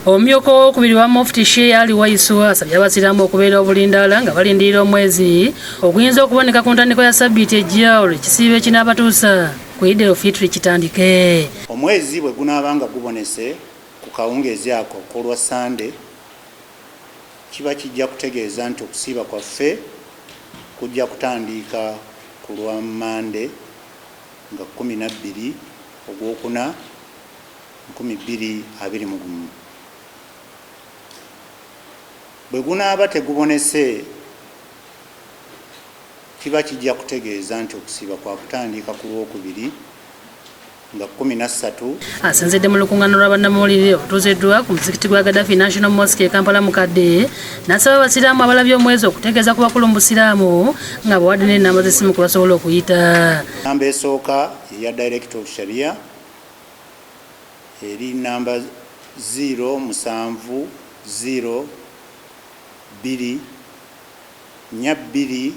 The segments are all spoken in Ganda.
Omumyuka okubiri wa Mufti Sheikh Ali Waiswa asabye abasiraamu okubeera obulindaala nga balindirira omwezi oguyinza okuboneka ku ntandikwa ya Ssabbiiti ejja olwo ekisiibo ekinaabatuusa ku Eid al-Fitr kitandike. Omwezi bwe gunaaba nga gubonese ku kawungeezi ako k'olwa Sande kiba kijja kutegeeza nti okusiiba kwaffe kujja kutandika ku lwa Mande nga 12 ogwokuna 2021. Bwe gunaaba tegubonese kiba kijja kutegeeza nti okusiiba kwa kutandika ku lwokubiri nga 13. Asinzidde mu lukuŋŋaana lwa bannamawulire otuuziddwa ku muzikiti gwa Gaddafi National Mosque e Kampala Mukadde n'asaba abasiraamu abalabye omwezi okutegeeza ku bakulu mu busiraamu nga bawadde n'ennamba z'essimu kwe basobola okuyita. Namba esooka eya Director of Sharia eri namba 070 2 2 9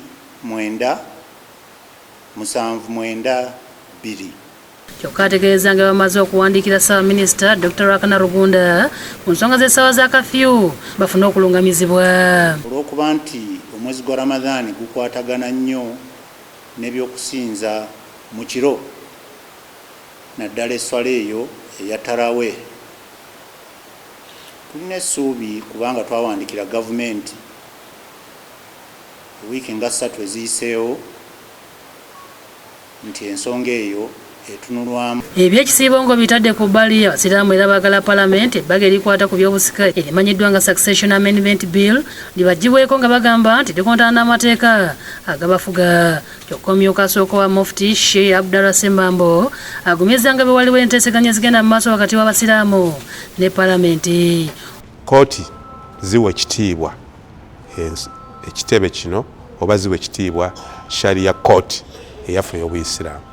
7 2. Kyokka ategeeza nga bamaze okuwandiikira Ssaabaminisita Dr. Rakana Rugunda ku nsonga z'essaawa za kafyu bafune okulungamizibwa. Olw'okuba nti omwezi gwa Ramadhaani gukwatagana nnyo n'ebyokusinza mu kiro naddala esswala eyo eya Tarawe, tulina essuubi kubanga twawandiikira gavumenti wiiki nga 3 eziyiseewo nti ensonga eyo etunulwamu. Ebyekisiibo ngo bitadde ku bbali abasiraamu era baagala Paalamenti ebbaga erikwata ku by'obusika erimanyiddwa nga Succession Amendment Bill libagibweko nga bagamba nti likontana n'amateeka agabafuga. Kyokka omumyuka asooka wa Mufti Sheikh Abdallah Sembambo agumizza nga bwe waliwo enteeseganya zigenda mu maaso wakati w'abasiraamu ne Paalamenti. Kooti ziwa ekitiibwa ekitebe kino oba ziwa ekitiibwa Sharia Court eyaffe ey'Obuyisiraamu.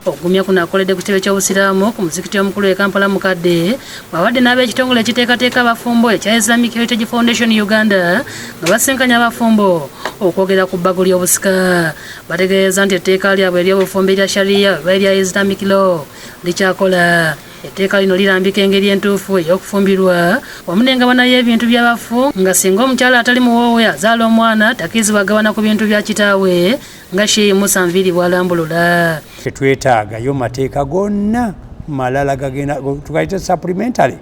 Ogumya kuno akoledde ku kitebe ky'obusiraamu ku muzikiti omukulu e Kampala Mukadde bwawadde n'ab'ekitongole ekiteekateeka abafumbo ekya Islamic Heritage Foundation Uganda nga basinkanya abafumbo okwogera ku bbago ly'obusika. Bategeeza nti etteeka lyabwe ery'obufumbo erya Sharia oba erya Islamic law likyakola. Etteeka lino lirambika engeri entuufu ey'okufumbirwa wamu n'engabana y'ebintu by'abafu nga singa omukyala atali muwoowe azaala omwana takirizibwa gabana ku bintu bya kitaawe nga Sheikh Musa Nviiri bw'alambulula. Tetwetaagayo mateeka gonna malala gagenda tukayita supplementary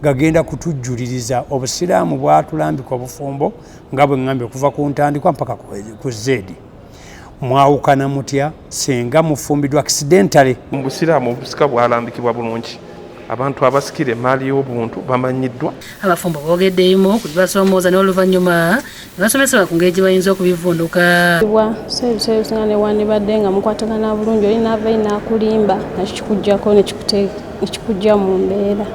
gagenda kutujjuliriza obusiraamu bwatulambika obufumbo nga bwe ngambye okuva ku ntandikwa mpaka ku Zedi. Mwawukana mutya senga mufumbiddwa accidentally? Mu busiraamu obusika bwalambikibwa bulungi, abantu abasikira emaali y'obuntu bamanyiddwa. Abafumbo boogeddeemu ku bibasoomooza n'oluvannyuma ne basomesebwa ku ngeri gye bayinza okubivunduka. Ebiseera ebisinga newandibadde nga mukwatagana bulungi oli naava n'akulimba nakikuggyako nekikujja mu mbeera.